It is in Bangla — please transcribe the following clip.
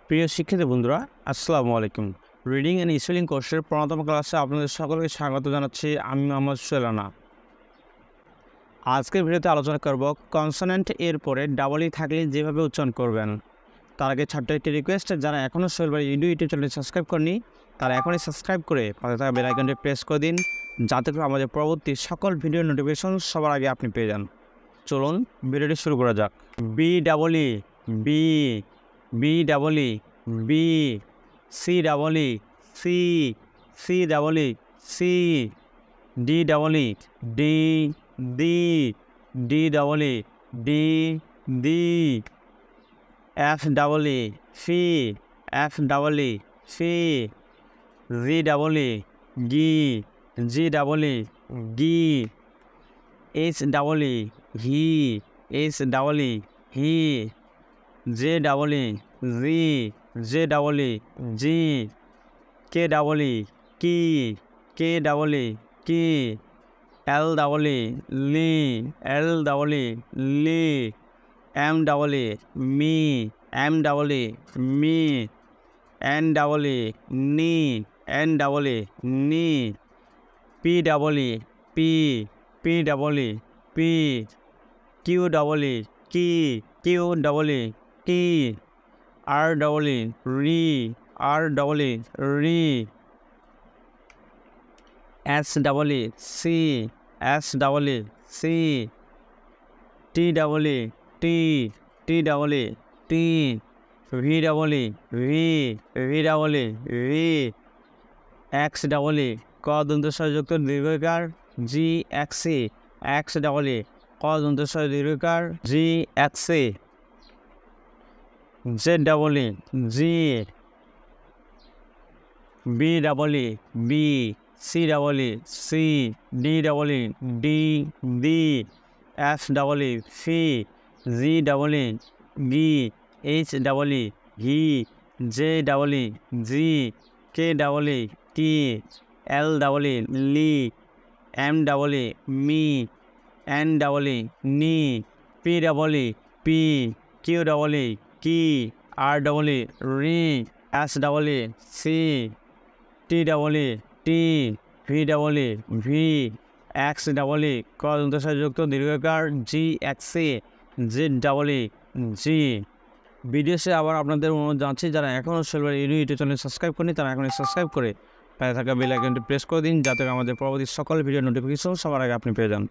প্রিয় শিক্ষার্থী বন্ধুরা, আসসালামু আলাইকুম। রিডিং অ্যান্ড স্পেলিং কোর্সের ১৫তম ক্লাসে আপনাদের সকলকে স্বাগত জানাচ্ছি। আমি মোহাম্মদ সুলানা। আজকের ভিডিওতে আলোচনা করব কনসোনেন্ট এর পরে ডাবল ই থাকলে যেভাবে উচ্চারণ করবেন। তার আগে ছোট্ট একটি রিকোয়েস্ট, যারা এখনও সোহেল ইউটিউব চ্যানেলটি সাবস্ক্রাইব করেনি তারা এখনই সাবস্ক্রাইব করে পাশে থাকা বেল আইকনটি প্রেস করে দিন, যাতে করে আমাদের পরবর্তী সকল ভিডিও নোটিফিকেশন সবার আগে আপনি পেয়ে যান। চলুন ভিডিওটি শুরু করা যাক। B double E, bee, B double E, bee, C double E, see, C double E, see, D double E, D, D, D double E, D, D, F double E, fee, F double E, fee, G double E, gee, G double E, gee, H double E, he, H double E, he, J double E, gee, J double E, G, K double E, key, K double E, কি, এল double E, lee, L double E, lee, M double E, me, M double E, me, N double E, knee, N double E, নি, P double E, pee, P double E, pee, Q double E, key, Q double E, kee, R double E, রি, আর double E, ree, S double E, see, S double E, see, T double E, tee, T double E, tee, V double E, vee, V double E, vee, X double E, ক দন্তস্বরযুক্ত দীর্ঘকার, G X E, X double E, ক দন্তস্বর দীর্ঘকার, G X E, Z double E, zee, B double E, bee, C double E, see, D double E, D, D, F double E, fee, G double E, gee, H double E, হি, জে ডাবল ই, জি, K double E, tee, L double E, lee, M double E, me, N double E, নি, P double E, pee, Q double E, kee, R double E, ree, S double E, see, T double E, tee, V double E, vee, X double E, ক দন্তস্বরযুক্ত দীর্ঘকার, G X E, Z double E, zee. ভিডিওসে আবার আপনাদের অনুরোধ জানাচ্ছি, যারা এখনও সোহেল ইউটিউব চ্যানেল সাবস্ক্রাইব করেনি তারা এখনই সাবস্ক্রাইব করে পাশে থাকা বেল আইকনটি প্রেস করে দিন, যাতে আমাদের পরবর্তী সকল ভিডিও নোটিফিকেশন সবার আগে আপনি পেয়ে যান।